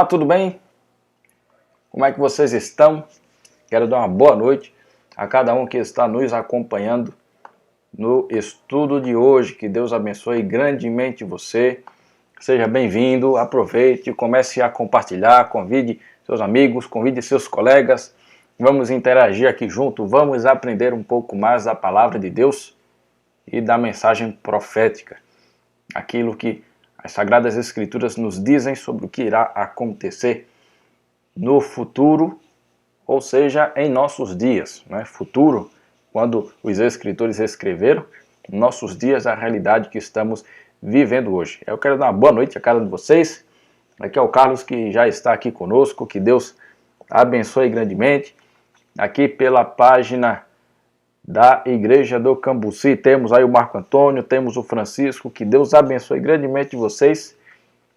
Olá, tudo bem? Como é que vocês estão? Quero dar uma boa noite a cada um que está nos acompanhando no estudo de hoje. Que Deus abençoe grandemente você. Seja bem-vindo, aproveite, comece a compartilhar, convide seus amigos, convide seus colegas. Vamos interagir aqui junto, vamos aprender um pouco mais da palavra de Deus e da mensagem profética. Aquilo que as Sagradas Escrituras nos dizem sobre o que irá acontecer no futuro, ou seja, em nossos dias. Né? Futuro, quando os escritores escreveram, nossos dias, a realidade que estamos vivendo hoje. Eu quero dar uma boa noite a cada um de vocês. Aqui é o Carlos, que já está aqui conosco. Que Deus abençoe grandemente. Aqui pela página da Igreja do Cambuci, temos aí o Marco Antônio, temos o Francisco. Que Deus abençoe grandemente vocês.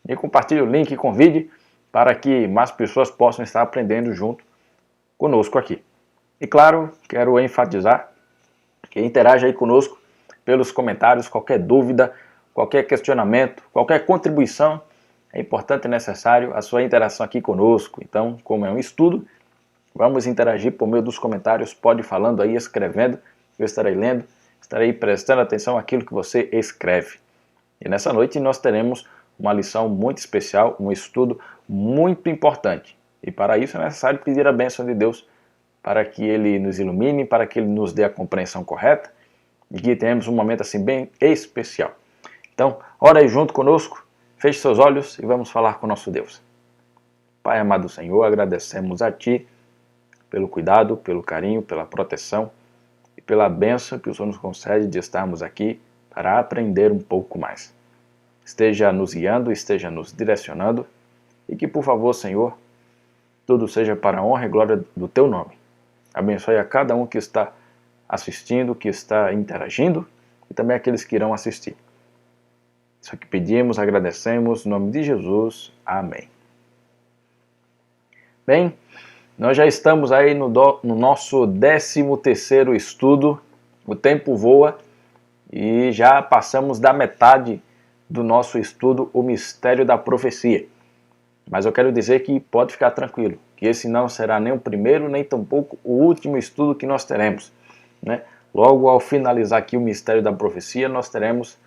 E compartilhe o link e convide para que mais pessoas possam estar aprendendo junto conosco aqui. E claro, quero enfatizar que interaja aí conosco pelos comentários, qualquer dúvida, qualquer questionamento, qualquer contribuição, é importante e necessário a sua interação aqui conosco. Então, como é um estudo, vamos interagir por meio dos comentários, pode ir falando aí, escrevendo, eu estarei lendo, estarei prestando atenção àquilo que você escreve. E nessa noite nós teremos uma lição muito especial, um estudo muito importante. E para isso é necessário pedir a bênção de Deus para que Ele nos ilumine, para que Ele nos dê a compreensão correta e que tenhamos um momento assim bem especial. Então, ora aí junto conosco, feche seus olhos e vamos falar com o nosso Deus. Pai amado Senhor, agradecemos a Ti pelo cuidado, pelo carinho, pela proteção e pela bênção que o Senhor nos concede de estarmos aqui para aprender um pouco mais. Esteja nos guiando, esteja nos direcionando e que, por favor, Senhor, tudo seja para a honra e glória do Teu nome. Abençoe a cada um que está assistindo, que está interagindo e também aqueles que irão assistir. Isso que pedimos, agradecemos, em nome de Jesus. Amém. Bem, nós já estamos aí no nosso 13º estudo. O tempo voa e já passamos da metade do nosso estudo, o mistério da profecia. Mas eu quero dizer que pode ficar tranquilo, que esse não será nem o primeiro, nem tampouco o último estudo que nós teremos. Né? Logo ao finalizar aqui o mistério da profecia, nós teremos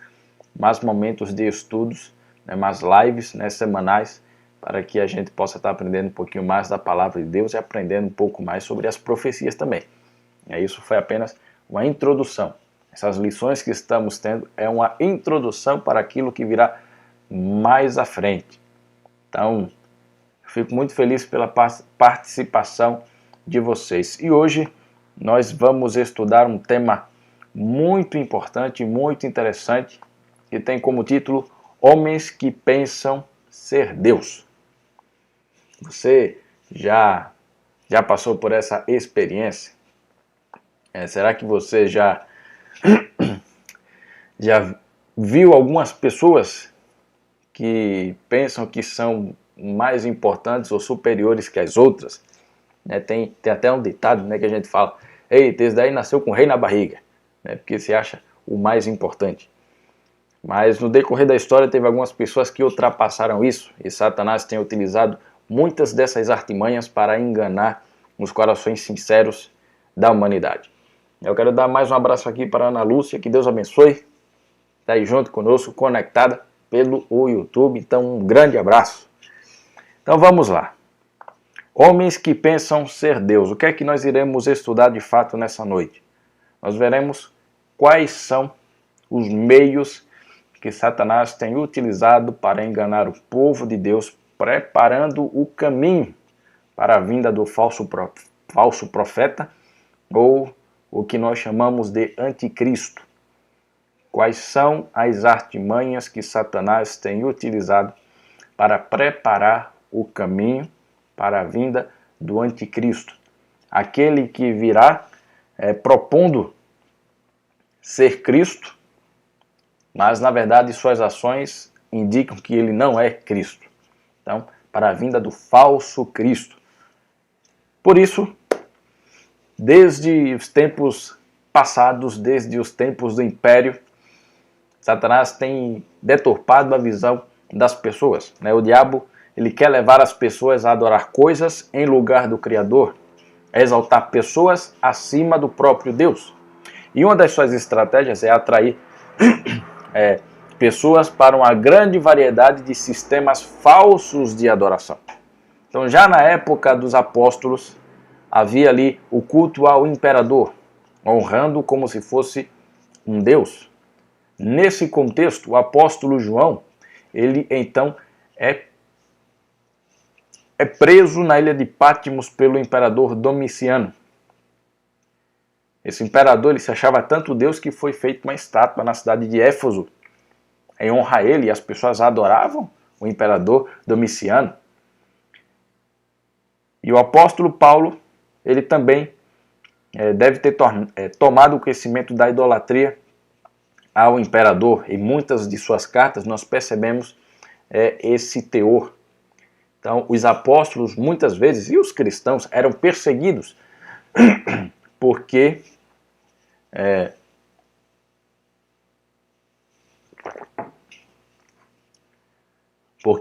mais momentos de estudos, né, mais lives, né, semanais, para que a gente possa estar aprendendo um pouquinho mais da palavra de Deus e aprendendo um pouco mais sobre as profecias também. Isso foi apenas uma introdução. Essas lições que estamos tendo é uma introdução para aquilo que virá mais à frente. Então, eu fico muito feliz pela participação de vocês. E hoje nós vamos estudar um tema muito importante, muito interessante, que tem como título Homens que Pensam Ser Deus. Você já passou por essa experiência? Será que você já viu algumas pessoas que pensam que são mais importantes ou superiores que as outras? Tem até um ditado, né, que a gente fala: eita, esse daí nasceu com o rei na barriga, porque se acha o mais importante. Mas no decorrer da história teve algumas pessoas que ultrapassaram isso, e Satanás tem utilizado muitas dessas artimanhas para enganar os corações sinceros da humanidade. Eu quero dar mais um abraço aqui para a Ana Lúcia, que Deus abençoe, está aí junto conosco, conectada pelo YouTube, então um grande abraço. Então vamos lá. Homens que pensam ser Deus. O que é que nós iremos estudar de fato nessa noite? Nós veremos quais são os meios que Satanás tem utilizado para enganar o povo de Deus, preparando o caminho para a vinda do falso profeta, ou o que nós chamamos de anticristo. Quais são as artimanhas que Satanás tem utilizado para preparar o caminho para a vinda do anticristo? Aquele que virá propondo ser Cristo, mas na verdade suas ações indicam que ele não é Cristo. Então, para a vinda do falso Cristo. Por isso, desde os tempos passados, desde os tempos do Império, Satanás tem deturpado a visão das pessoas. O diabo ele quer levar as pessoas a adorar coisas em lugar do Criador, a exaltar pessoas acima do próprio Deus. E uma das suas estratégias é atrair pessoas para uma grande variedade de sistemas falsos de adoração. Então, já na época dos apóstolos, havia ali o culto ao imperador, honrando como se fosse um deus. Nesse contexto, o apóstolo João, ele então é preso na ilha de Patmos pelo imperador Domiciano. Esse imperador, ele se achava tanto Deus que foi feita uma estátua na cidade de Éfeso em honra a ele, e as pessoas adoravam o imperador Domiciano. E o apóstolo Paulo, ele também deve ter tomado o conhecimento da idolatria ao imperador. Em muitas de suas cartas nós percebemos esse teor. Então, os apóstolos, muitas vezes, e os cristãos, eram perseguidos porque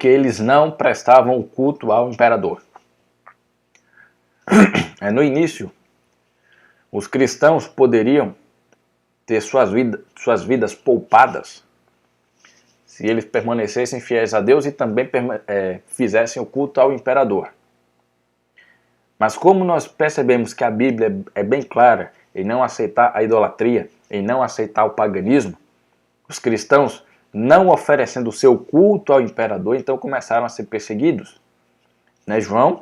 eles não prestavam culto ao imperador. No início, os cristãos poderiam ter suas vidas poupadas se eles permanecessem fiéis a Deus e também fizessem o culto ao imperador. Mas como nós percebemos que a Bíblia é bem clara em não aceitar a idolatria, em não aceitar o paganismo, os cristãos, não oferecendo o seu culto ao imperador, então começaram a ser perseguidos. João,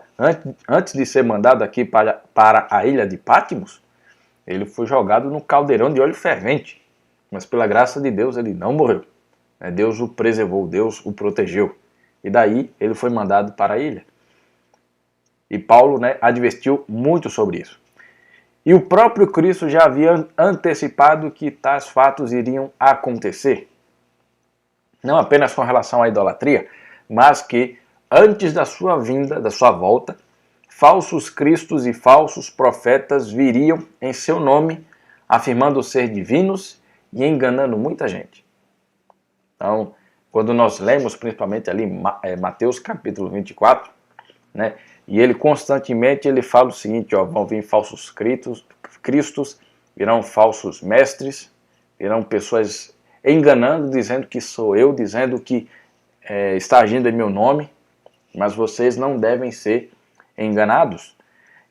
antes de ser mandado aqui para a ilha de Patmos, ele foi jogado no caldeirão de óleo fervente, mas pela graça de Deus ele não morreu. Deus o preservou, Deus o protegeu. E daí ele foi mandado para a ilha. E Paulo advertiu muito sobre isso. E o próprio Cristo já havia antecipado que tais fatos iriam acontecer. Não apenas com relação à idolatria, mas que antes da sua vinda, da sua volta, falsos cristos e falsos profetas viriam em seu nome, afirmando ser divinos e enganando muita gente. Então, quando nós lemos principalmente ali Mateus capítulo 24, e ele constantemente fala o seguinte, vão vir falsos cristos, virão falsos mestres, virão pessoas enganando, dizendo que sou eu, dizendo que está agindo em meu nome, mas vocês não devem ser enganados.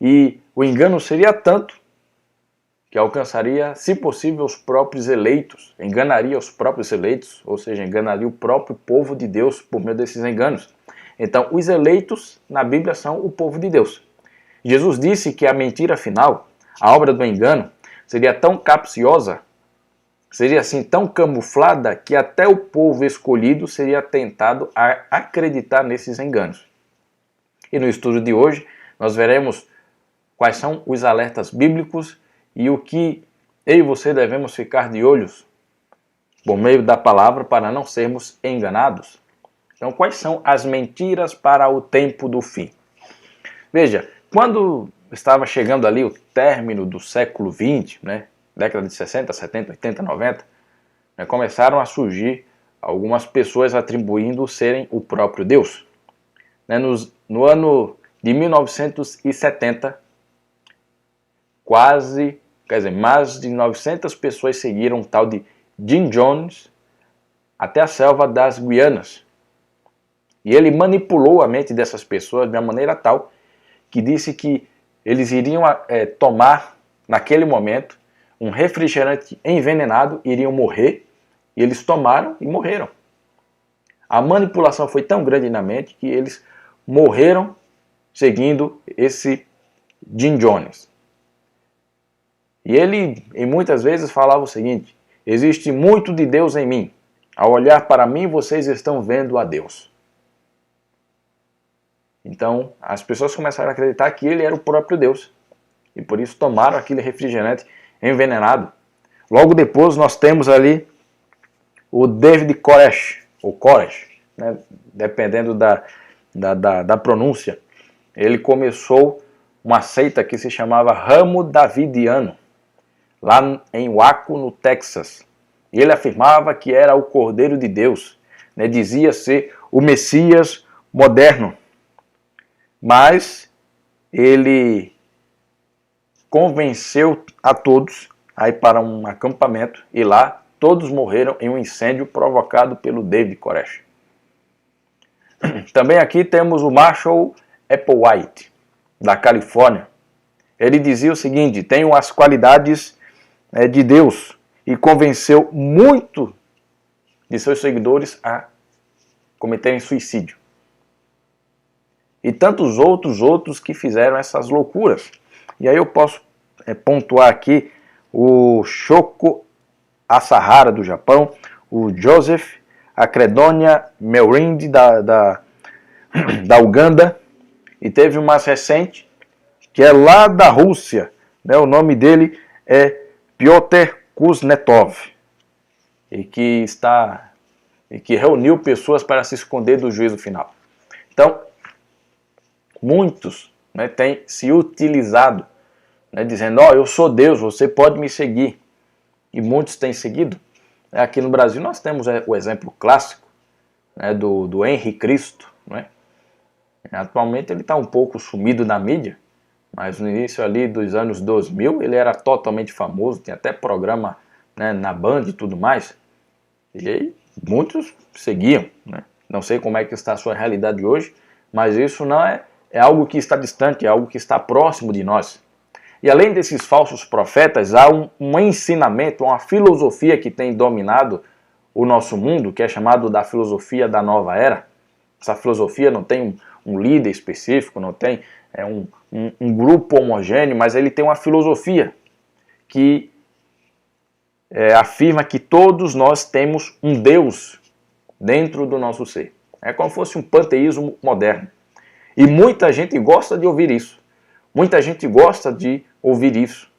E o engano seria tanto que alcançaria, se possível, os próprios eleitos, enganaria os próprios eleitos, ou seja, enganaria o próprio povo de Deus por meio desses enganos. Então, os eleitos na Bíblia são o povo de Deus. Jesus disse que a mentira final, a obra do engano, seria tão capciosa, seria assim tão camuflada, que até o povo escolhido seria tentado a acreditar nesses enganos. E no estudo de hoje, nós veremos quais são os alertas bíblicos e o que eu e você devemos ficar de olhos por meio da palavra para não sermos enganados. Então, quais são as mentiras para o tempo do fim? Veja, quando estava chegando ali o término do século XX, década de 60, 70, 80, 90, começaram a surgir algumas pessoas atribuindo serem o próprio Deus. No ano de 1970, mais de 900 pessoas seguiram um tal de Jim Jones até a selva das Guianas. E ele manipulou a mente dessas pessoas de uma maneira tal que disse que eles iriam tomar, naquele momento, um refrigerante envenenado, iriam morrer, e eles tomaram e morreram. A manipulação foi tão grande na mente que eles morreram seguindo esse Jim Jones. E ele, em muitas vezes, falava o seguinte: existe muito de Deus em mim. Ao olhar para mim, vocês estão vendo a Deus. Então, as pessoas começaram a acreditar que ele era o próprio Deus. E por isso tomaram aquele refrigerante envenenado. Logo depois nós temos ali o David Koresh, ou Koresh, dependendo da pronúncia. Ele começou uma seita que se chamava Ramo Davidiano, lá em Waco, no Texas. E ele afirmava que era o Cordeiro de Deus. Dizia ser o Messias, moderno, mas ele convenceu a todos a ir para um acampamento e lá todos morreram em um incêndio provocado pelo David Koresh. Também aqui temos o Marshall Applewhite, da Califórnia. Ele dizia o seguinte: tenho as qualidades de Deus, e convenceu muito de seus seguidores a cometerem suicídio. E tantos outros que fizeram essas loucuras. E aí eu posso pontuar aqui o Shoko Asahara, do Japão, o Joseph Acredonia Melrinde, da Uganda, e teve uma mais recente, que é lá da Rússia, né? O nome dele é Piotr Kuznetsov, e que reuniu pessoas para se esconder do juízo final. Então, muitos, né, têm se utilizado, né, dizendo: eu sou Deus, você pode me seguir. E muitos têm seguido. Aqui no Brasil nós temos o exemplo clássico, né, do Henri Cristo. Né? Atualmente ele está um pouco sumido na mídia, mas no início ali dos anos 2000 ele era totalmente famoso, tinha até programa, né, na Band e tudo mais. E aí muitos seguiam. Né? Não sei como é que está a sua realidade hoje, mas isso não é algo que está distante, é algo que está próximo de nós. E além desses falsos profetas, há um ensinamento, uma filosofia que tem dominado o nosso mundo, que é chamado da filosofia da nova era. Essa filosofia não tem um líder específico, não tem um grupo homogêneo, mas ele tem uma filosofia que afirma que todos nós temos um Deus dentro do nosso ser. É como se fosse um panteísmo moderno. E muita gente gosta de ouvir isso. Muita gente gosta de ouvir isso.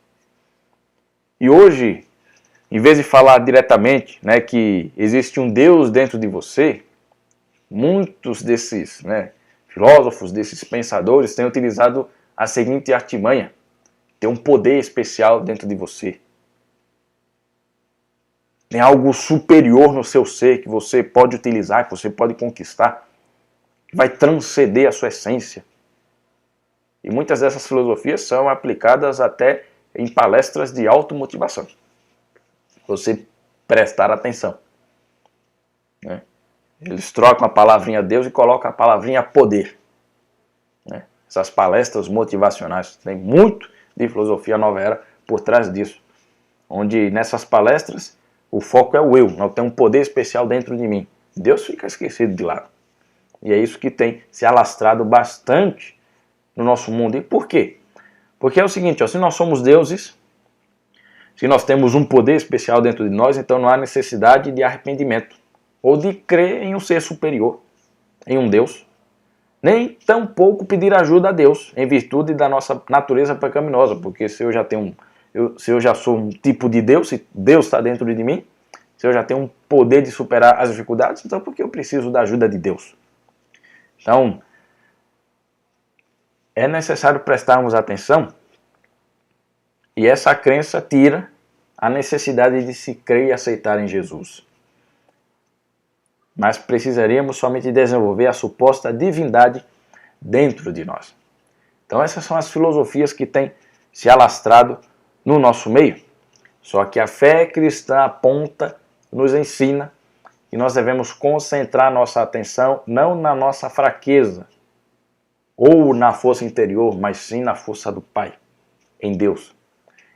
E hoje, em vez de falar diretamente, né, que existe um Deus dentro de você, muitos desses, né, filósofos, desses pensadores têm utilizado a seguinte artimanha: tem um poder especial dentro de você. Tem algo superior no seu ser que você pode utilizar, que você pode conquistar, que vai transcender a sua essência. E muitas dessas filosofias são aplicadas até em palestras de automotivação. Você prestar atenção. Né? Eles trocam a palavrinha Deus e colocam a palavrinha poder. Né? Essas palestras motivacionais. Tem muito de filosofia nova era por trás disso. Onde nessas palestras o foco é o eu. Não tem um poder especial dentro de mim. Deus fica esquecido de lado. E é isso que tem se alastrado bastante no nosso mundo. E por quê? Porque é o seguinte, se nós somos deuses, se nós temos um poder especial dentro de nós, então não há necessidade de arrependimento ou de crer em um ser superior, em um Deus, nem tampouco pedir ajuda a Deus em virtude da nossa natureza pecaminosa, porque se eu já sou um tipo de Deus, se Deus está dentro de mim, se eu já tenho um poder de superar as dificuldades, então por que eu preciso da ajuda de Deus? Então, é necessário prestarmos atenção, e essa crença tira a necessidade de se crer e aceitar em Jesus. Mas precisaríamos somente desenvolver a suposta divindade dentro de nós. Então essas são as filosofias que têm se alastrado no nosso meio. Só que a fé cristã aponta, nos ensina, que nós devemos concentrar nossa atenção não na nossa fraqueza, ou na força interior, mas sim na força do Pai, em Deus.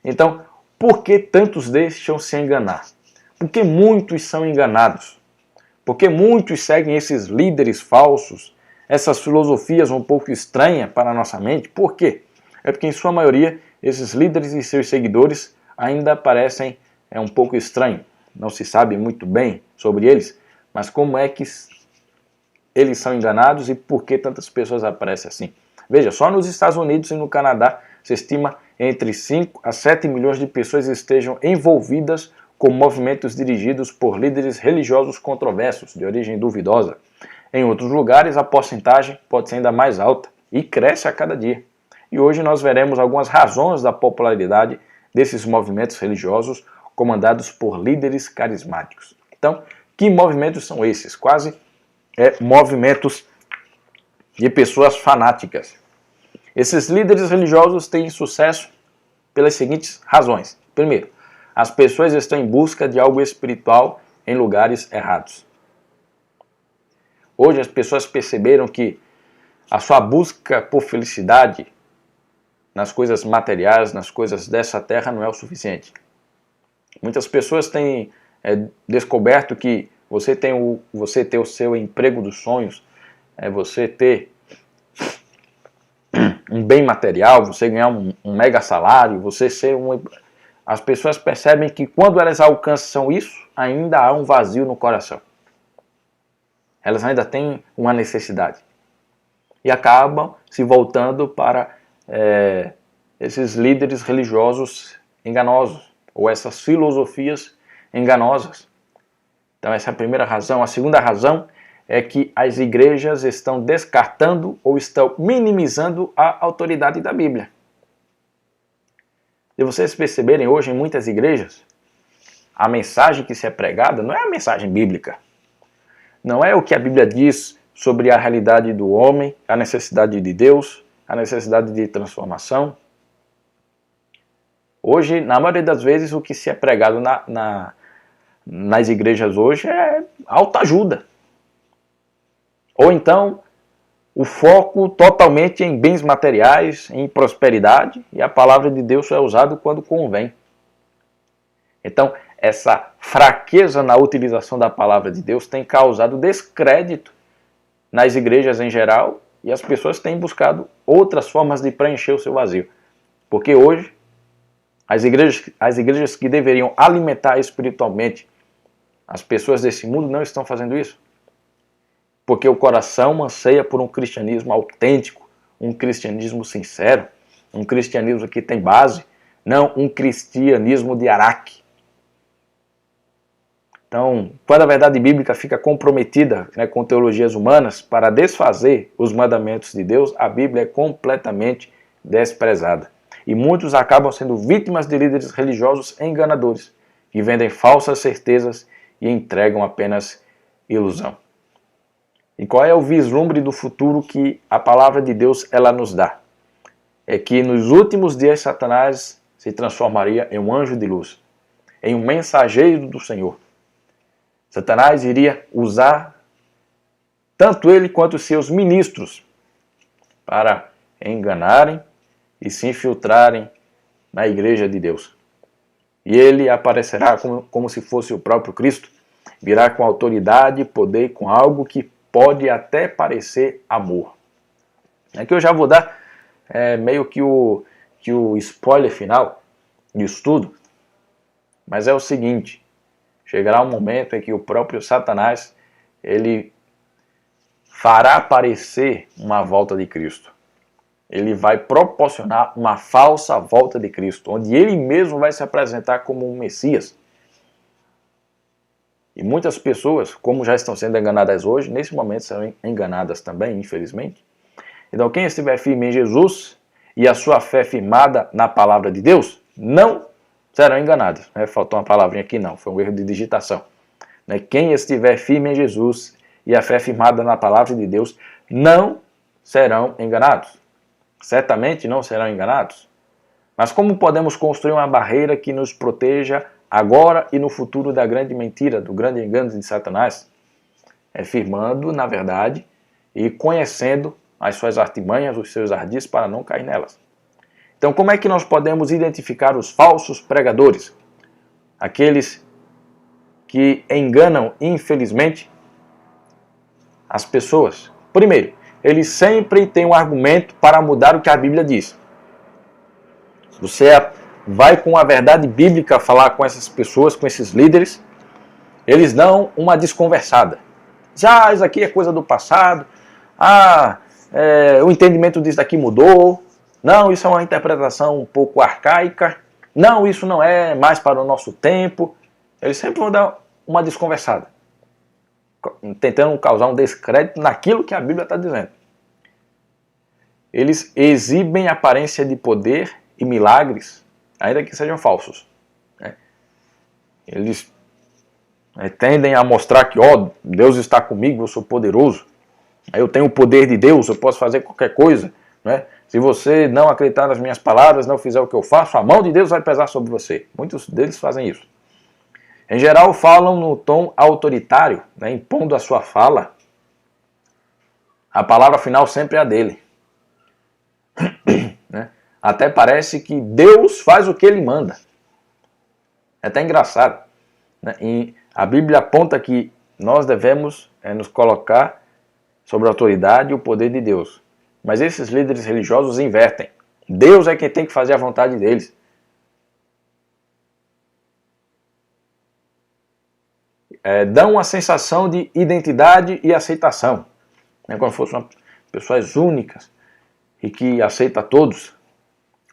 Então, por que tantos deixam se enganar? Por que muitos são enganados? Por que muitos seguem esses líderes falsos, essas filosofias um pouco estranhas para a nossa mente? Por quê? É porque, em sua maioria, esses líderes e seus seguidores ainda parecem um pouco estranhos. Não se sabe muito bem sobre eles, mas como é que eles são enganados e por que tantas pessoas aparecem assim? Veja, só nos Estados Unidos e no Canadá se estima entre 5 a 7 milhões de pessoas estejam envolvidas com movimentos dirigidos por líderes religiosos controversos, de origem duvidosa. Em outros lugares, a porcentagem pode ser ainda mais alta e cresce a cada dia. E hoje nós veremos algumas razões da popularidade desses movimentos religiosos comandados por líderes carismáticos. Então, que movimentos são esses? Quase movimentos de pessoas fanáticas. Esses líderes religiosos têm sucesso pelas seguintes razões. Primeiro, as pessoas estão em busca de algo espiritual em lugares errados. Hoje as pessoas perceberam que a sua busca por felicidade nas coisas materiais, nas coisas dessa terra, não é o suficiente. Muitas pessoas têm descoberto que você ter o seu emprego dos sonhos, você ter um bem material, você ganhar um mega salário, você ser um... As pessoas percebem que quando elas alcançam isso, ainda há um vazio no coração. Elas ainda têm uma necessidade. E acabam se voltando para esses líderes religiosos enganosos, ou essas filosofias enganosas. Então essa é a primeira razão. A segunda razão é que as igrejas estão descartando ou estão minimizando a autoridade da Bíblia. Se vocês perceberem hoje em muitas igrejas, a mensagem que se é pregada não é a mensagem bíblica. Não é o que a Bíblia diz sobre a realidade do homem, a necessidade de Deus, a necessidade de transformação. Hoje, na maioria das vezes, o que se é pregado nas igrejas hoje é autoajuda. Ou então, o foco totalmente em bens materiais, em prosperidade, e a palavra de Deus só é usada quando convém. Então, essa fraqueza na utilização da palavra de Deus tem causado descrédito nas igrejas em geral, e as pessoas têm buscado outras formas de preencher o seu vazio. Porque hoje, as igrejas que deveriam alimentar espiritualmente as pessoas desse mundo não estão fazendo isso. Porque o coração anseia por um cristianismo autêntico, um cristianismo sincero, um cristianismo que tem base, não um cristianismo de Araque. Então, quando a verdade bíblica fica comprometida com teologias humanas para desfazer os mandamentos de Deus, a Bíblia é completamente desprezada. E muitos acabam sendo vítimas de líderes religiosos enganadores, que vendem falsas certezas e entregam apenas ilusão. E qual é o vislumbre do futuro que a palavra de Deus ela nos dá? É que nos últimos dias Satanás se transformaria em um anjo de luz, em um mensageiro do Senhor. Satanás iria usar tanto ele quanto os seus ministros para enganarem e se infiltrarem na igreja de Deus. E ele aparecerá como se fosse o próprio Cristo, virá com autoridade e poder, com algo que pode até parecer amor. Aqui eu já vou dar meio que o spoiler final disso tudo, mas é o seguinte: chegará um momento em que o próprio Satanás ele fará aparecer uma volta de Cristo. Ele vai proporcionar uma falsa volta de Cristo, onde ele mesmo vai se apresentar como um Messias. E muitas pessoas, como já estão sendo enganadas hoje, nesse momento serão enganadas também, infelizmente. Então quem estiver firme em Jesus e a sua fé firmada na palavra de Deus, não serão enganados. Faltou uma palavrinha aqui não, foi um erro de digitação. Quem estiver firme em Jesus e a fé firmada na palavra de Deus, não serão enganados. Certamente não serão enganados. Mas como podemos construir uma barreira que nos proteja agora e no futuro da grande mentira, do grande engano de Satanás? É firmando na verdade e conhecendo as suas artimanhas, os seus ardis, para não cair nelas. Então, como é que nós podemos identificar os falsos pregadores? Aqueles que enganam, infelizmente, as pessoas. Primeiro, eles sempre têm um argumento para mudar o que a Bíblia diz. Você vai com a verdade bíblica falar com essas pessoas, com esses líderes, eles dão uma desconversada. Já isso aqui é coisa do passado, o entendimento disso daqui mudou, não, isso é uma interpretação um pouco arcaica, não, isso não é mais para o nosso tempo. Eles sempre vão dar uma desconversada, tentando causar um descrédito naquilo que a Bíblia está dizendo. Eles exibem aparência de poder e milagres, ainda que sejam falsos. Eles tendem a mostrar que Deus está comigo, eu sou poderoso. Eu tenho o poder de Deus, eu posso fazer qualquer coisa, né? Se você não acreditar nas minhas palavras, não fizer o que eu faço, a mão de Deus vai pesar sobre você. Muitos deles fazem isso. Em geral, falam no tom autoritário, né, impondo a sua fala. A palavra final sempre é a dele. Né? Até parece que Deus faz o que ele manda. É até engraçado. Né? E a Bíblia aponta que nós devemos nos colocar sobre a autoridade e o poder de Deus. Mas esses líderes religiosos invertem. Deus é quem tem que fazer a vontade deles. Dão uma sensação de identidade e aceitação. Né? Como se fossem pessoas únicas e que aceita todos.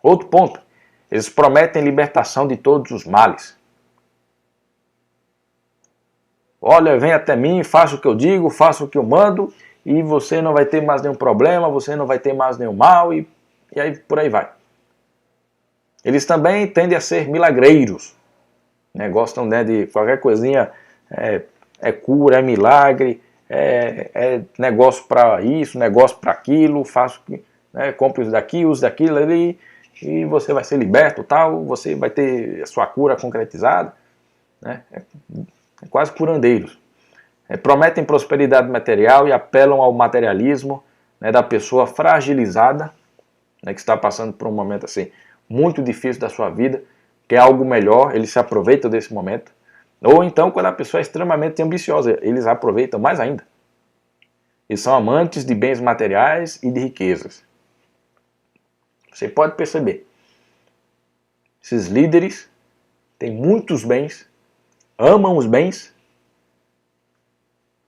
Outro ponto, eles prometem libertação de todos os males. Olha, vem até mim, faça o que eu digo, faça o que eu mando, e você não vai ter mais nenhum problema, você não vai ter mais nenhum mal, e aí por aí vai. Eles também tendem a ser milagreiros. Né? Gostam, né, de qualquer coisinha, cura, é milagre, é negócio para isso, negócio para aquilo, faço, né, compre isso daqui, use daquilo ali, e você vai ser liberto, tal, você vai ter a sua cura concretizada. Né? É quase curandeiros. Prometem prosperidade material e apelam ao materialismo, né, da pessoa fragilizada, né, que está passando por um momento assim muito difícil da sua vida, quer algo melhor, eles se aproveitam desse momento. Ou então, quando a pessoa é extremamente ambiciosa, eles aproveitam mais ainda. Eles são amantes de bens materiais e de riquezas. Você pode perceber, esses líderes têm muitos bens, amam os bens,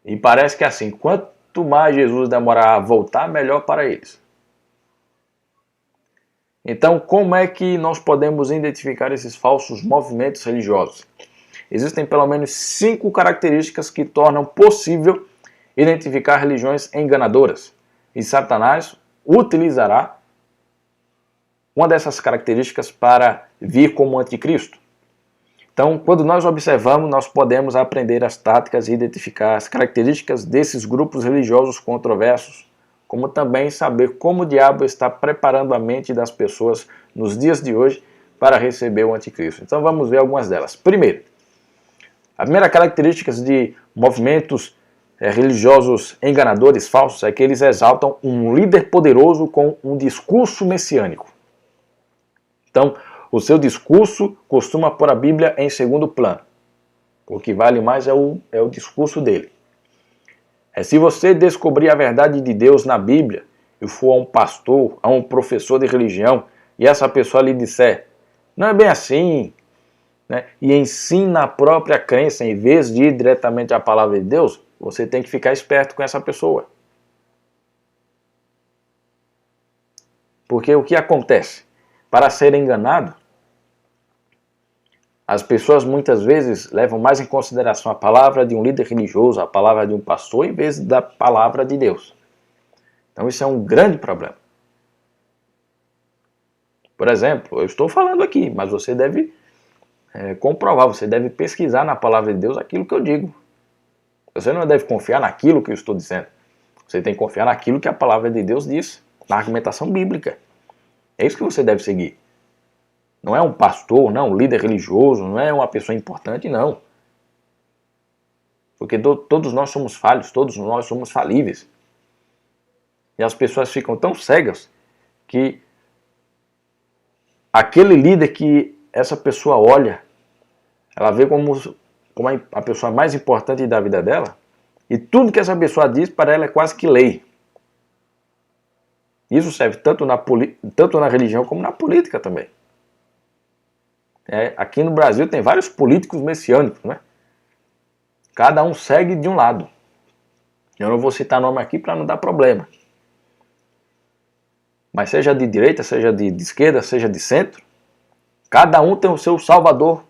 e parece que assim, quanto mais Jesus demorar a voltar, melhor para eles. Então, como é que nós podemos identificar esses falsos movimentos religiosos? Existem pelo menos 5 características que tornam possível identificar religiões enganadoras. E Satanás utilizará uma dessas características para vir como anticristo. Então, quando nós observamos, nós podemos aprender as táticas e identificar as características desses grupos religiosos controversos, como também saber como o diabo está preparando a mente das pessoas nos dias de hoje para receber o anticristo. Então vamos ver algumas delas. Primeiro, a primeira característica de movimentos religiosos enganadores, falsos, é que eles exaltam um líder poderoso com um discurso messiânico. Então, o seu discurso costuma pôr a Bíblia em segundo plano. O que vale mais é o discurso dele. Se você descobrir a verdade de Deus na Bíblia e for a um pastor, a um professor de religião, e essa pessoa lhe disser, não é bem assim, né, e ensina a própria crença em vez de ir diretamente à palavra de Deus, você tem que ficar esperto com essa pessoa. Porque o que acontece? Para ser enganado, as pessoas muitas vezes levam mais em consideração a palavra de um líder religioso, a palavra de um pastor, em vez da palavra de Deus. Então isso é um grande problema. Por exemplo, eu estou falando aqui, mas você deve comprovar, você deve pesquisar na palavra de Deus aquilo que eu digo. Você não deve confiar naquilo que eu estou dizendo. Você tem que confiar naquilo que a palavra de Deus diz, na argumentação bíblica. É isso que você deve seguir. Não é um pastor, não é um líder religioso, não é uma pessoa importante, não. Porque todos nós somos falhos, todos nós somos falíveis. E as pessoas ficam tão cegas que aquele líder que essa pessoa olha, ela vê como a pessoa mais importante da vida dela, e tudo que essa pessoa diz para ela é quase que lei. Isso serve tanto na religião como na política também. Aqui no Brasil tem vários políticos messiânicos, né? Cada um segue de um lado. Eu não vou citar nome aqui para não dar problema. Mas seja de direita, seja de esquerda, seja de centro, cada um tem o seu salvador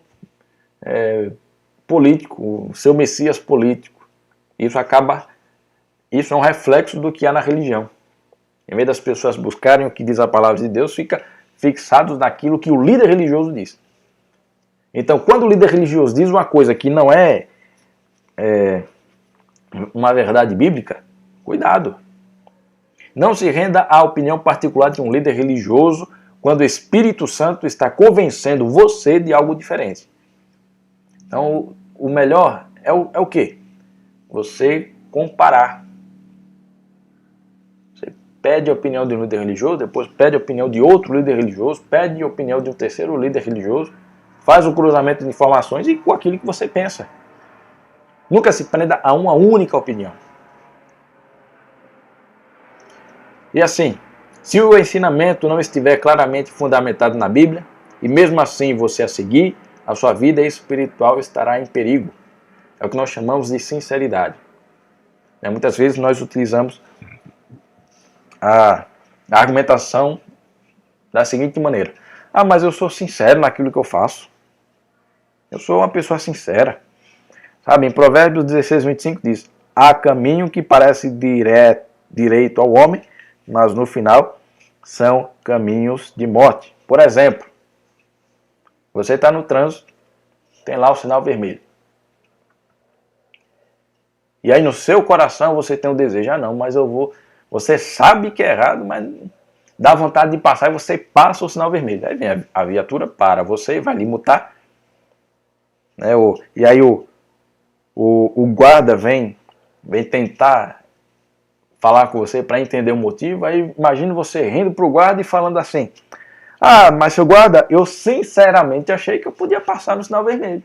político, o seu messias político. Isso é um reflexo do que há na religião. Em vez das pessoas buscarem o que diz a palavra de Deus, fica fixados naquilo que o líder religioso diz. Então, quando o líder religioso diz uma coisa que não é uma verdade bíblica, cuidado. Não se renda à opinião particular de um líder religioso quando o Espírito Santo está convencendo você de algo diferente. Então, o melhor é o quê? Você comparar. Você pede a opinião de um líder religioso, depois pede a opinião de outro líder religioso, pede a opinião de um terceiro líder religioso, faz o cruzamento de informações e com aquilo que você pensa. Nunca se prenda a uma única opinião. E assim, se o ensinamento não estiver claramente fundamentado na Bíblia, e mesmo assim você a seguir, a sua vida espiritual estará em perigo. É o que nós chamamos de sinceridade. Muitas vezes nós utilizamos a argumentação da seguinte maneira: ah, mas eu sou sincero naquilo que eu faço. Eu sou uma pessoa sincera. Sabe, em Provérbios 16, 25 diz: há caminho que parece direito ao homem, mas no final são caminhos de morte. Por exemplo, você está no trânsito, tem lá o sinal vermelho. E aí no seu coração você tem o desejo: ah não, mas eu vou... Você sabe que é errado, mas dá vontade de passar e você passa o sinal vermelho. Aí vem a viatura para você, vai lhe multar. E aí o guarda vem tentar falar com você para entender o motivo. Aí imagina você rindo para o guarda e falando assim: ah, mas seu guarda, eu sinceramente achei que eu podia passar no sinal vermelho.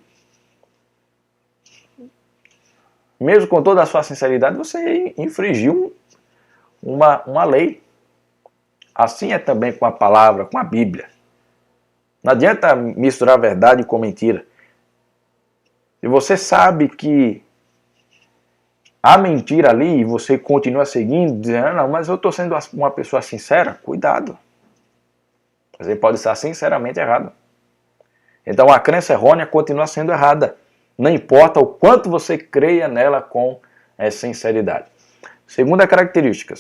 Mesmo com toda a sua sinceridade, você infringiu uma lei. Assim é também com a palavra, com a Bíblia. Não adianta misturar verdade com mentira. Se você sabe que há mentira ali e você continua seguindo, dizendo: não, mas eu estou sendo uma pessoa sincera, cuidado. Você pode estar sinceramente errado. Então a crença errônea continua sendo errada. Não importa o quanto você creia nela com sinceridade. Segunda característica: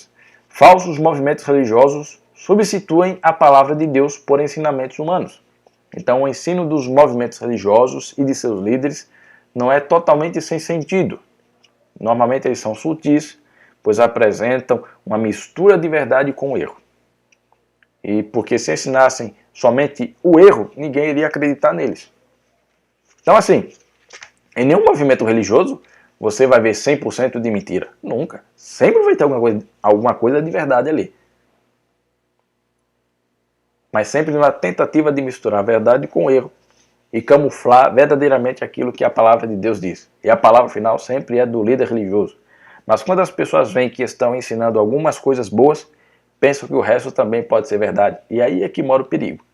falsos movimentos religiosos substituem a palavra de Deus por ensinamentos humanos. Então o ensino dos movimentos religiosos e de seus líderes não é totalmente sem sentido. Normalmente eles são sutis, pois apresentam uma mistura de verdade com o erro. E porque se ensinassem somente o erro, ninguém iria acreditar neles. Então assim, em nenhum movimento religioso você vai ver 100% de mentira. Nunca. Sempre vai ter alguma coisa de verdade ali. Mas sempre numa tentativa de misturar a verdade com o erro e camuflar verdadeiramente aquilo que a palavra de Deus diz. E a palavra final sempre é do líder religioso. Mas quando as pessoas veem que estão ensinando algumas coisas boas, pensam que o resto também pode ser verdade. E aí é que mora o perigo.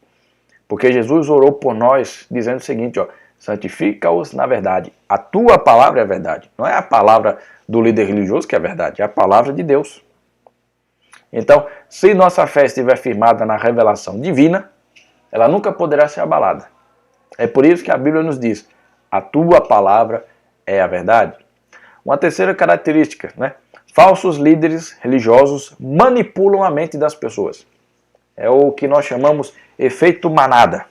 Porque Jesus orou por nós dizendo o seguinte: santifica-os na verdade. A tua palavra é a verdade. Não é a palavra do líder religioso que é a verdade, é a palavra de Deus. Então, se nossa fé estiver firmada na revelação divina, ela nunca poderá ser abalada. É por isso que a Bíblia nos diz: a tua palavra é a verdade. Uma terceira característica, falsos líderes religiosos manipulam a mente das pessoas. É o que nós chamamos efeito manada.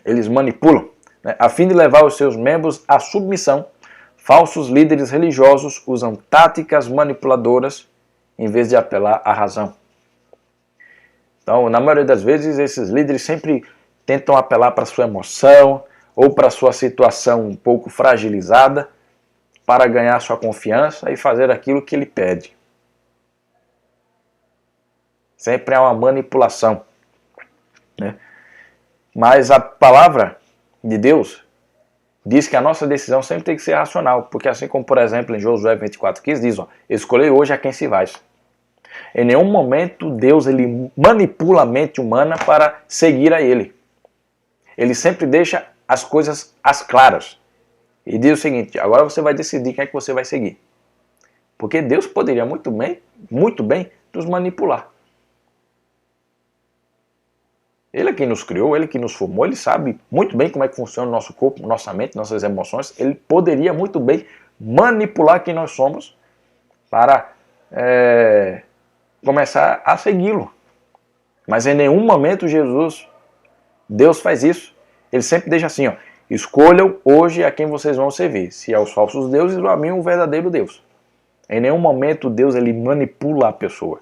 Eles manipulam, a fim de levar os seus membros à submissão. Falsos líderes religiosos usam táticas manipuladoras em vez de apelar à razão. Então, na maioria das vezes, esses líderes sempre tentam apelar para a sua emoção ou para a sua situação um pouco fragilizada para ganhar sua confiança e fazer aquilo que ele pede. Sempre é uma manipulação. Mas a palavra de Deus diz que a nossa decisão sempre tem que ser racional, porque assim como, por exemplo, em Josué 24,15 diz: escolhei hoje a quem se vais. Em nenhum momento Deus ele manipula a mente humana para seguir a ele. Ele sempre deixa as coisas às claras. E diz o seguinte: agora você vai decidir quem é que você vai seguir. Porque Deus poderia muito bem nos manipular. Ele é quem nos criou, ele que nos formou, ele sabe muito bem como é que funciona o nosso corpo, nossa mente, nossas emoções. Ele poderia muito bem manipular quem nós somos para começar a segui-lo. Mas em nenhum momento Deus faz isso. Ele sempre deixa assim: escolham hoje a quem vocês vão servir, se aos falsos deuses ou a mim, o verdadeiro Deus. Em nenhum momento Deus ele manipula a pessoa.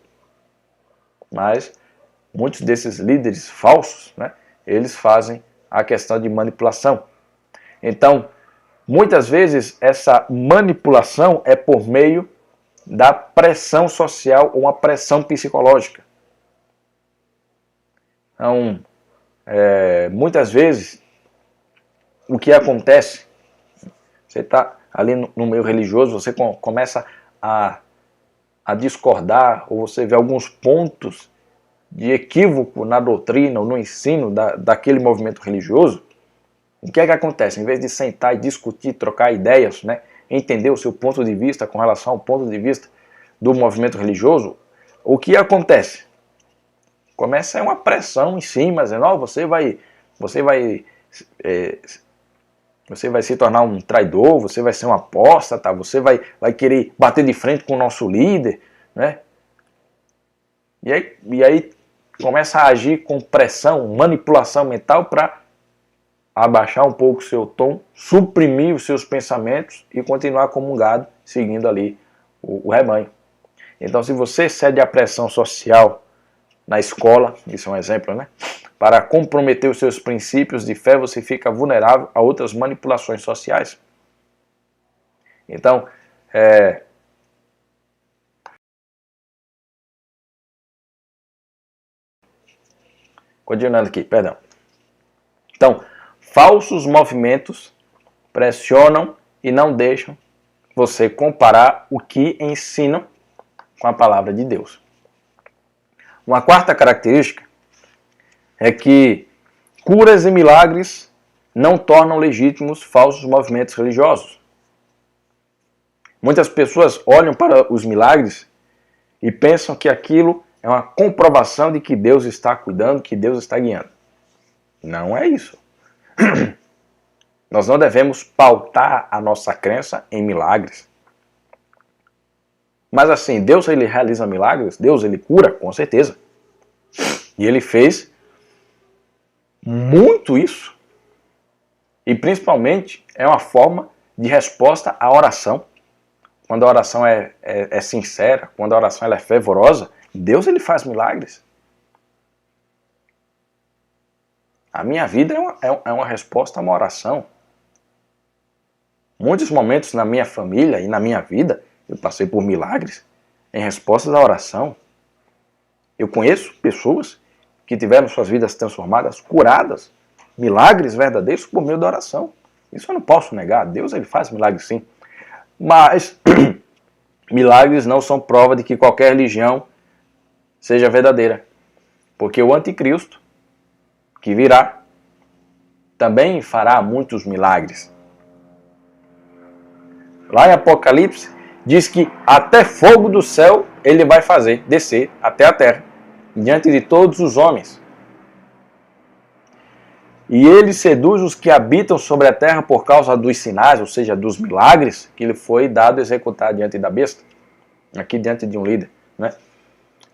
Mas muitos desses líderes falsos, né, eles fazem a questão de manipulação. Então, muitas vezes essa manipulação é por meio da pressão social ou uma pressão psicológica. Então, muitas vezes, o que acontece, você está ali no meio religioso, você começa a discordar, ou você vê alguns pontos de equívoco na doutrina ou no ensino daquele movimento religioso. O que é que acontece? Em vez de sentar e discutir, trocar ideias, né, entender o seu ponto de vista com relação ao ponto de vista do movimento religioso, o que acontece? Começa uma pressão em cima, dizendo, oh, você vai se tornar um traidor, você vai ser um apóstata, você vai querer bater de frente com o nosso líder, né? E aí começa a agir com pressão, manipulação mental para abaixar um pouco o seu tom, suprimir os seus pensamentos e continuar como um gado, seguindo ali o rebanho. Então, se você cede à pressão social na escola, isso é um exemplo, né? Para comprometer os seus princípios de fé, você fica vulnerável a outras manipulações sociais. Então, continuando aqui, perdão. Então, falsos movimentos pressionam e não deixam você comparar o que ensinam com a palavra de Deus. Uma quarta característica é que curas e milagres não tornam legítimos falsos movimentos religiosos. Muitas pessoas olham para os milagres e pensam que aquilo é uma comprovação de que Deus está cuidando, que Deus está guiando. Não é isso. Nós não devemos pautar a nossa crença em milagres. Mas assim, Deus ele realiza milagres, Deus ele cura, com certeza. E ele fez muito isso. E principalmente é uma forma de resposta à oração. Quando a oração é sincera, quando a oração é fervorosa, Deus ele faz milagres. A minha vida é uma resposta a uma oração. Muitos momentos na minha família e na minha vida, eu passei por milagres em respostas à oração. Eu conheço pessoas que tiveram suas vidas transformadas, curadas, milagres verdadeiros por meio da oração. Isso eu não posso negar. Deus ele faz milagres sim. Mas milagres não são prova de que qualquer religião seja verdadeira. Porque o anticristo, que virá, também fará muitos milagres. Lá em Apocalipse, diz que até fogo do céu ele vai fazer descer até a terra, diante de todos os homens. E ele seduz os que habitam sobre a terra por causa dos sinais, ou seja, dos milagres que lhe foi dado executar diante da besta, aqui diante de um líder, né?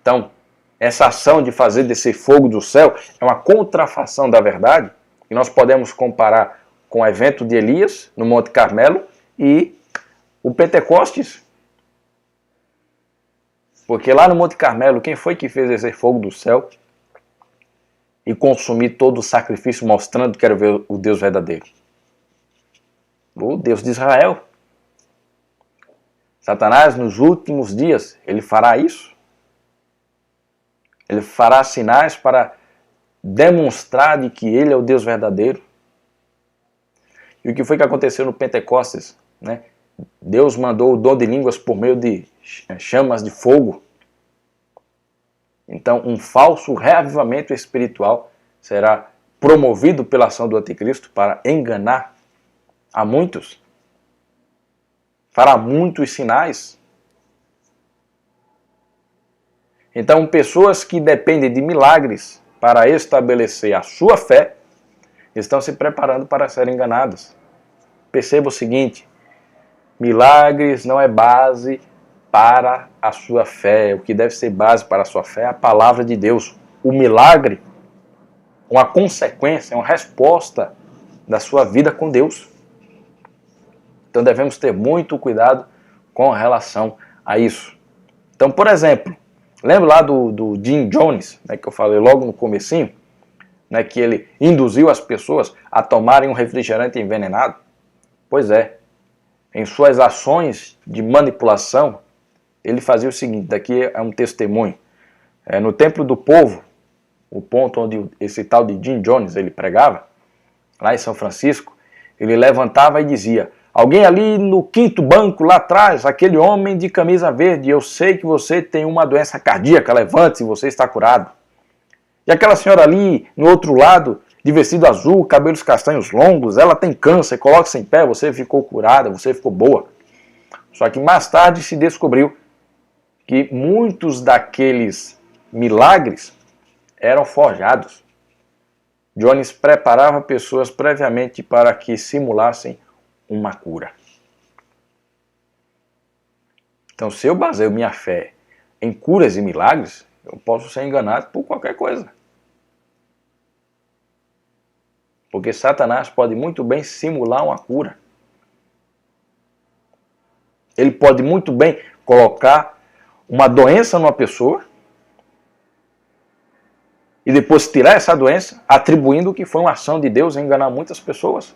Então, essa ação de fazer descer fogo do céu é uma contrafação da verdade, que nós podemos comparar com o evento de Elias no Monte Carmelo e o Pentecostes. Porque lá no Monte Carmelo, quem foi que fez descer fogo do céu e consumir todo o sacrifício mostrando que era o Deus verdadeiro? O Deus de Israel. Satanás, nos últimos dias, ele fará isso. Ele fará sinais para demonstrar de que ele é o Deus verdadeiro. E o que foi que aconteceu no Pentecostes, né? Deus mandou o dom de línguas por meio de chamas de fogo. Então, um falso reavivamento espiritual será promovido pela ação do anticristo para enganar a muitos. Fará muitos sinais. Então, pessoas que dependem de milagres para estabelecer a sua fé, estão se preparando para serem enganadas. Perceba o seguinte: milagres não é base para a sua fé. O que deve ser base para a sua fé é a palavra de Deus. O milagre, uma consequência, uma resposta da sua vida com Deus. Então devemos ter muito cuidado com relação a isso. Então, por exemplo, lembra lá do Jim Jones, né, que eu falei logo no comecinho, né, que ele induziu as pessoas a tomarem um refrigerante envenenado? Pois é, em suas ações de manipulação, ele fazia o seguinte, daqui é um testemunho. No Templo do Povo, o ponto onde esse tal de Jim Jones ele pregava, lá em São Francisco, ele levantava e dizia: alguém ali no quinto banco, lá atrás, aquele homem de camisa verde, eu sei que você tem uma doença cardíaca, levante-se, você está curado. E aquela senhora ali, no outro lado, de vestido azul, cabelos castanhos longos, ela tem câncer, coloque-se em pé, você ficou curada, você ficou boa. Só que mais tarde se descobriu que muitos daqueles milagres eram forjados. Jones preparava pessoas previamente para que simulassem uma cura. Então, se eu baseio minha fé em curas e milagres, eu posso ser enganado por qualquer coisa. Porque Satanás pode muito bem simular uma cura. Ele pode muito bem colocar uma doença numa pessoa e depois tirar essa doença, atribuindo que foi uma ação de Deus em enganar muitas pessoas.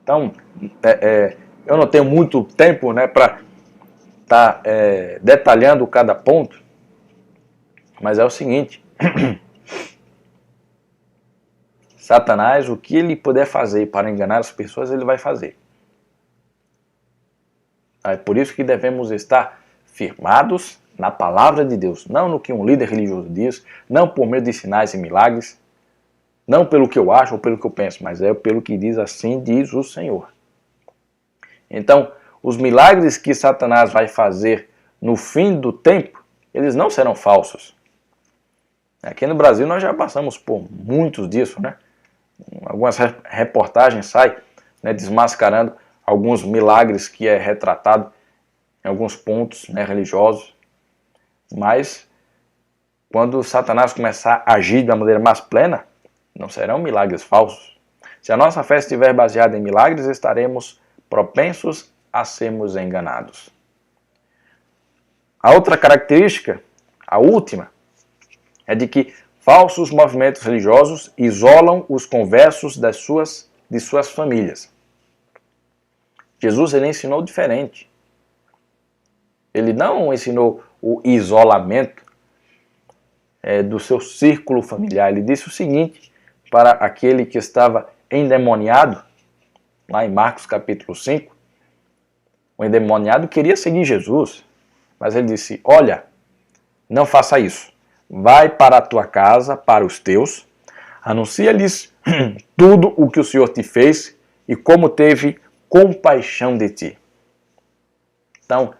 Então, eu não tenho muito tempo, né, para estar detalhando cada ponto, mas é o seguinte: Satanás, o que ele puder fazer para enganar as pessoas, ele vai fazer. É por isso que devemos estar firmados na palavra de Deus, não no que um líder religioso diz, não por meio de sinais e milagres, não pelo que eu acho ou pelo que eu penso, mas é pelo que diz, assim diz o Senhor. Então, os milagres que Satanás vai fazer no fim do tempo, eles não serão falsos. Aqui no Brasil nós já passamos por muitos disso, né? Algumas reportagens saem, né, desmascarando alguns milagres que é retratado em alguns pontos, né, religiosos. Mas quando Satanás começar a agir de uma maneira mais plena, não serão milagres falsos. Se a nossa fé estiver baseada em milagres, estaremos propensos a sermos enganados. A outra característica, a última, é de que falsos movimentos religiosos isolam os conversos de suas famílias. Jesus ele ensinou diferente. Ele não ensinou o isolamento do seu círculo familiar. Ele disse o seguinte para aquele que estava endemoniado, lá em Marcos capítulo 5, o endemoniado queria seguir Jesus, mas ele disse: olha, não faça isso. Vai para a tua casa, para os teus, anuncia-lhes tudo o que o Senhor te fez e como teve compaixão de ti. Então,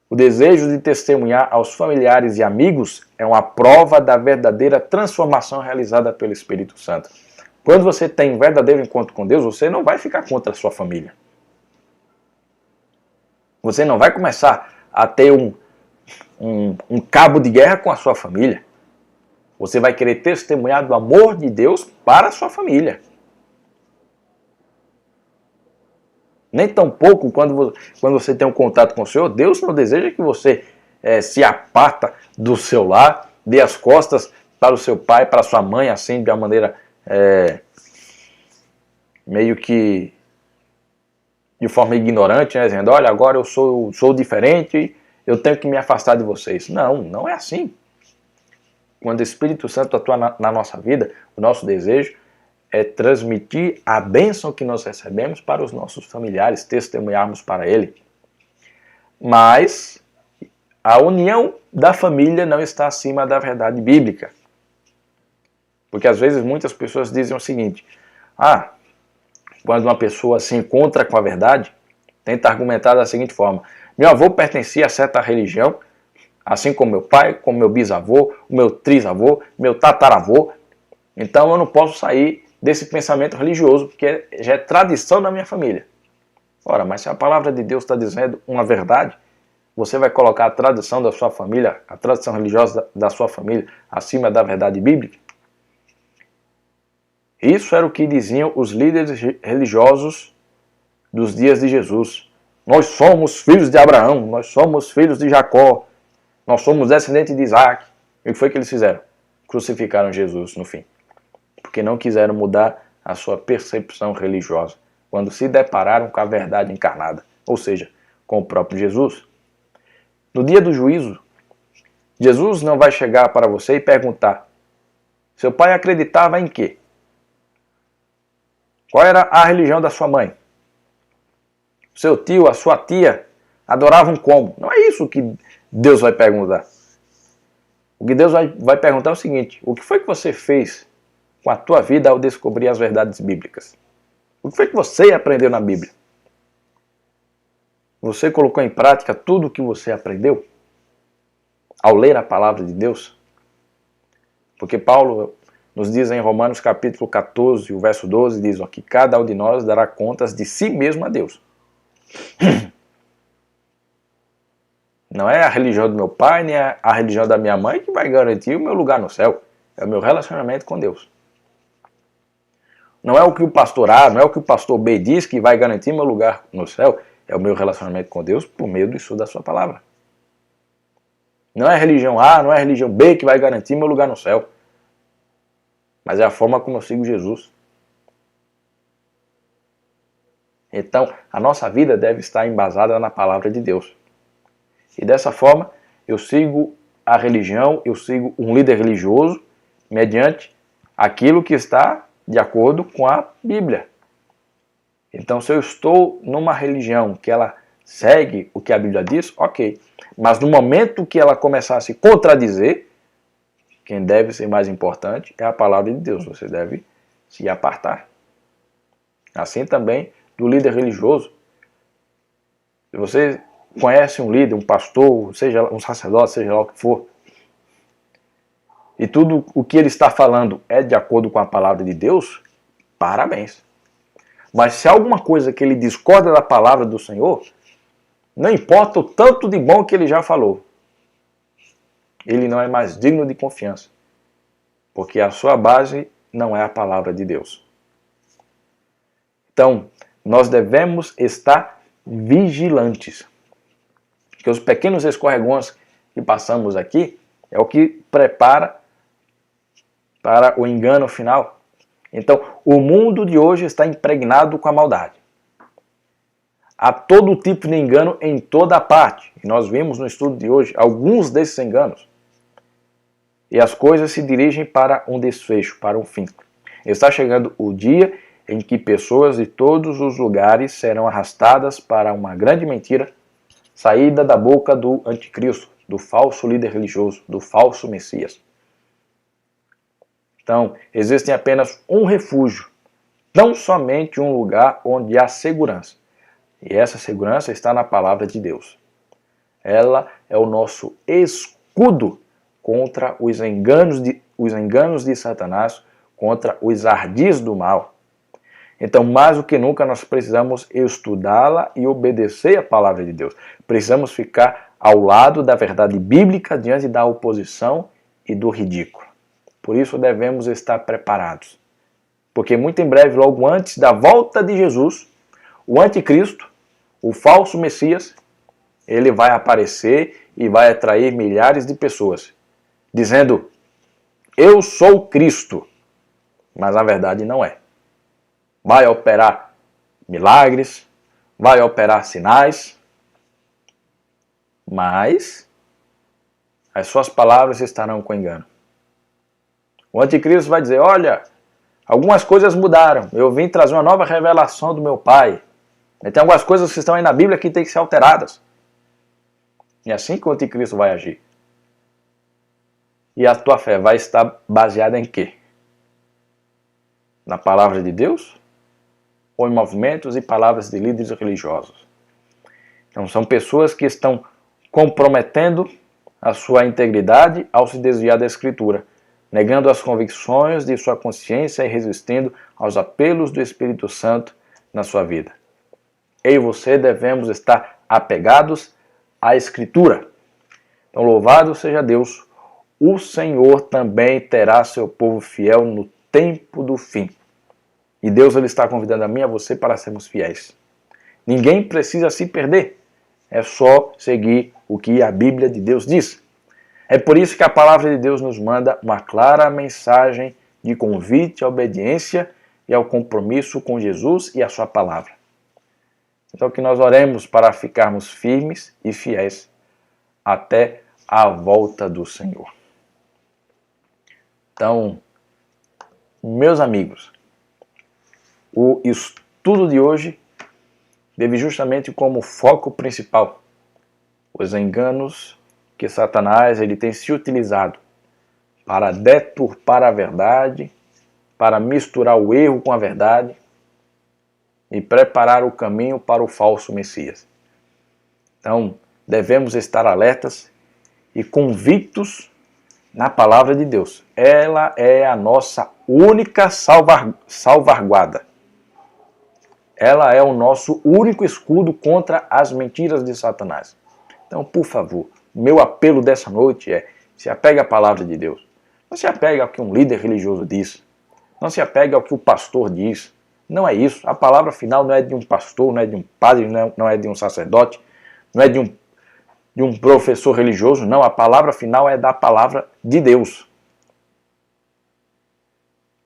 o desejo de testemunhar aos familiares e amigos é uma prova da verdadeira transformação realizada pelo Espírito Santo. Quando você tem um verdadeiro encontro com Deus, você não vai ficar contra a sua família. Você não vai começar a ter um cabo de guerra com a sua família. Você vai querer testemunhar do amor de Deus para a sua família. Nem tão pouco quando você tem um contato com o Senhor, Deus não deseja que você se aparta do seu lar, dê as costas para o seu pai, para a sua mãe, assim, de uma maneira meio que de forma ignorante, né, dizendo: olha, agora eu sou diferente, eu tenho que me afastar de vocês. Não, não é assim. Quando o Espírito Santo atua na nossa vida, o nosso desejo é transmitir a bênção que nós recebemos para os nossos familiares, testemunharmos para ele. Mas a união da família não está acima da verdade bíblica. Porque às vezes muitas pessoas dizem o seguinte: quando uma pessoa se encontra com a verdade, tenta argumentar da seguinte forma: meu avô pertencia a certa religião, assim como meu pai, como meu bisavô, o meu trisavô, meu tataravô, então eu não posso sair desse pensamento religioso, porque já é tradição da minha família. Ora, mas se a palavra de Deus está dizendo uma verdade, você vai colocar a tradição da sua família, a tradição religiosa da sua família, acima da verdade bíblica? Isso era o que diziam os líderes religiosos dos dias de Jesus. Nós somos filhos de Abraão, nós somos filhos de Jacó, nós somos descendentes de Isaac. E o que foi que eles fizeram? Crucificaram Jesus no fim. Porque não quiseram mudar a sua percepção religiosa quando se depararam com a verdade encarnada, ou seja, com o próprio Jesus. No dia do juízo, Jesus não vai chegar para você e perguntar: seu pai acreditava em quê? Qual era a religião da sua mãe? Seu tio, a sua tia adoravam como? Não é isso que Deus vai perguntar. O que Deus vai perguntar é o seguinte: o que foi que você fez com a tua vida ao descobrir as verdades bíblicas? O que foi que você aprendeu na Bíblia? Você colocou em prática tudo o que você aprendeu ao ler a palavra de Deus? Porque Paulo nos diz em Romanos capítulo 14, o verso 12, diz ó, que cada um de nós dará contas de si mesmo a Deus. Não é a religião do meu pai, nem a religião da minha mãe que vai garantir o meu lugar no céu. É o meu relacionamento com Deus. Não é o que o pastor A, não é o que o pastor B diz que vai garantir meu lugar no céu. É o meu relacionamento com Deus por meio do estudo da sua palavra. Não é a religião A, não é a religião B que vai garantir meu lugar no céu. Mas é a forma como eu sigo Jesus. Então, a nossa vida deve estar embasada na palavra de Deus. E dessa forma, eu sigo a religião, eu sigo um líder religioso mediante aquilo que está de acordo com a Bíblia. Então, se eu estou numa religião que ela segue o que a Bíblia diz, ok. Mas no momento que ela começar a se contradizer, quem deve ser mais importante é a palavra de Deus. Você deve se apartar. Assim também do líder religioso. Se você conhece um líder, um pastor, seja um sacerdote, seja lá o que for, e tudo o que ele está falando é de acordo com a palavra de Deus, parabéns. Mas se há alguma coisa que ele discorda da palavra do Senhor, não importa o tanto de bom que ele já falou, ele não é mais digno de confiança, porque a sua base não é a palavra de Deus. Então, nós devemos estar vigilantes, porque os pequenos escorregões que passamos aqui é o que prepara para o engano final. Então, o mundo de hoje está impregnado com a maldade. Há todo tipo de engano em toda parte. E nós vimos no estudo de hoje alguns desses enganos. E as coisas se dirigem para um desfecho, para um fim. Está chegando o dia em que pessoas de todos os lugares serão arrastadas para uma grande mentira, saída da boca do anticristo, do falso líder religioso, do falso Messias. Então, existe apenas um refúgio, tão somente um lugar onde há segurança. E essa segurança está na palavra de Deus. Ela é o nosso escudo contra os enganos de Satanás, contra os ardis do mal. Então, mais do que nunca, nós precisamos estudá-la e obedecer a palavra de Deus. Precisamos ficar ao lado da verdade bíblica diante da oposição e do ridículo. Por isso devemos estar preparados. Porque muito em breve, logo antes da volta de Jesus, o anticristo, o falso Messias, ele vai aparecer e vai atrair milhares de pessoas, dizendo: eu sou Cristo, mas na verdade não é. Vai operar milagres, vai operar sinais, mas as suas palavras estarão com engano. O anticristo vai dizer: olha, algumas coisas mudaram, eu vim trazer uma nova revelação do meu Pai. E tem algumas coisas que estão aí na Bíblia que têm que ser alteradas. E é assim que o anticristo vai agir. E a tua fé vai estar baseada em quê? Na palavra de Deus? Ou em movimentos e palavras de líderes religiosos? Então são pessoas que estão comprometendo a sua integridade ao se desviar da Escritura, negando as convicções de sua consciência e resistindo aos apelos do Espírito Santo na sua vida. Eu e você devemos estar apegados à Escritura. Então, louvado seja Deus, o Senhor também terá seu povo fiel no tempo do fim. E Deus ele está convidando a mim e a você para sermos fiéis. Ninguém precisa se perder. É só seguir o que a Bíblia de Deus diz. É por isso que a palavra de Deus nos manda uma clara mensagem de convite à obediência e ao compromisso com Jesus e a sua palavra. Então que nós oremos para ficarmos firmes e fiéis até a volta do Senhor. Então, meus amigos, o estudo de hoje teve justamente como foco principal os enganos que Satanás ele tem se utilizado para deturpar a verdade, para misturar o erro com a verdade e preparar o caminho para o falso Messias. Então, devemos estar alertas e convictos na palavra de Deus. Ela é a nossa única salvaguarda. Ela é o nosso único escudo contra as mentiras de Satanás. Então, por favor, meu apelo dessa noite é: se apegue à palavra de Deus. Não se apegue ao que um líder religioso diz. Não se apegue ao que o pastor diz. Não é isso. A palavra final não é de um pastor, não é de um padre, não é de um sacerdote, não é de um professor religioso. Não, a palavra final é da palavra de Deus.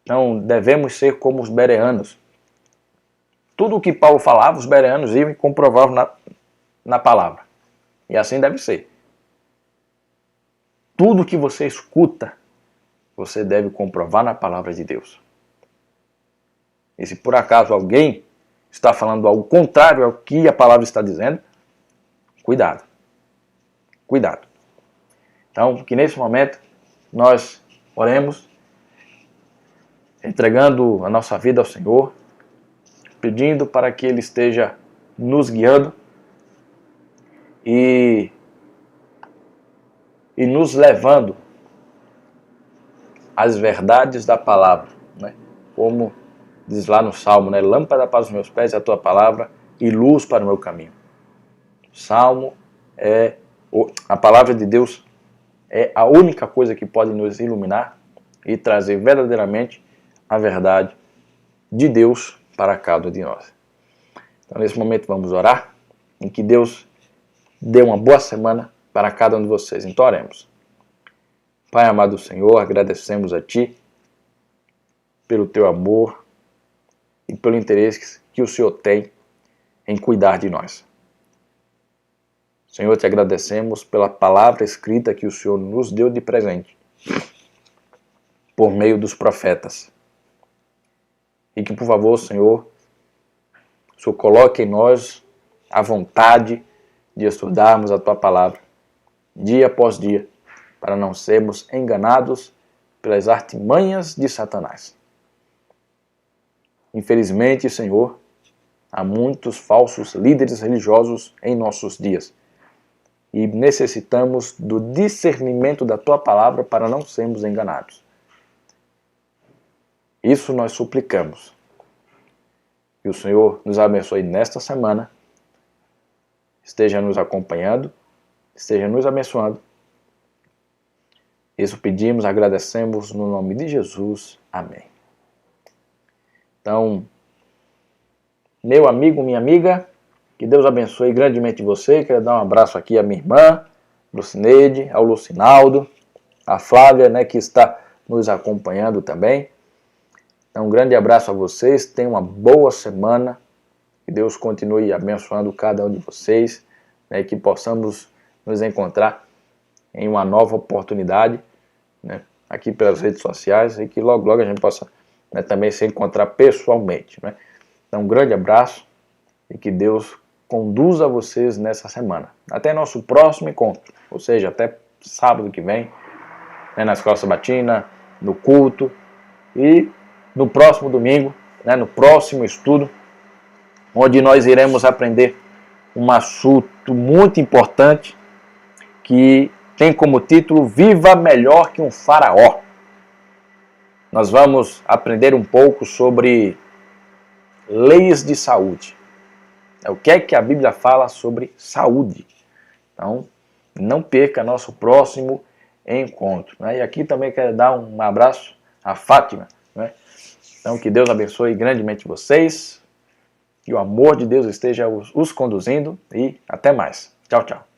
Então, devemos ser como os bereanos. Tudo o que Paulo falava, os bereanos iam e comprovavam na palavra. E assim deve ser. Tudo que você escuta, você deve comprovar na palavra de Deus. E se por acaso alguém está falando algo contrário ao que a palavra está dizendo, cuidado. Cuidado. Então, que nesse momento nós oremos, entregando a nossa vida ao Senhor, pedindo para que Ele esteja nos guiando e nos levando às verdades da palavra, né? Como diz lá no Salmo, né? Lâmpada para os meus pés é a tua palavra e luz para o meu caminho. Salmo a palavra de Deus é a única coisa que pode nos iluminar e trazer verdadeiramente a verdade de Deus para cada um de nós. Então, nesse momento, vamos orar, em que Deus dê uma boa semana para cada um de vocês. Então, oremos. Pai amado Senhor, agradecemos a Ti pelo Teu amor e pelo interesse que o Senhor tem em cuidar de nós. Senhor, te agradecemos pela palavra escrita que o Senhor nos deu de presente, por meio dos profetas. E que, por favor, Senhor, o Senhor coloque em nós a vontade de estudarmos a Tua palavra, dia após dia, para não sermos enganados pelas artimanhas de Satanás. Infelizmente, Senhor, há muitos falsos líderes religiosos em nossos dias. E necessitamos do discernimento da Tua palavra para não sermos enganados. Isso nós suplicamos. Que o Senhor nos abençoe nesta semana, esteja nos acompanhando, esteja nos abençoando. Isso pedimos, agradecemos no nome de Jesus. Amém. Então, meu amigo, minha amiga, que Deus abençoe grandemente você. Quero dar um abraço aqui à minha irmã, Lucineide, ao Lucinaldo, à Flávia, né, que está nos acompanhando também. Então, um grande abraço a vocês. Tenham uma boa semana. Que Deus continue abençoando cada um de vocês, né, que possamos nos encontrar em uma nova oportunidade, né, aqui pelas redes sociais, e que logo, logo a gente possa, né, também se encontrar pessoalmente, né? Então, um grande abraço e que Deus conduza vocês nessa semana. Até nosso próximo encontro, ou seja, até sábado que vem, né, na Escola Sabatina, no culto, e no próximo domingo, né, no próximo estudo, onde nós iremos aprender um assunto muito importante que tem como título Viva Melhor que um Faraó. Nós vamos aprender um pouco sobre leis de saúde. O que é que a Bíblia fala sobre saúde? Então, não perca nosso próximo encontro, né? E aqui também quero dar um abraço à Fátima, né, Então, que Deus abençoe grandemente vocês, que o amor de Deus esteja os conduzindo e até mais. Tchau, tchau.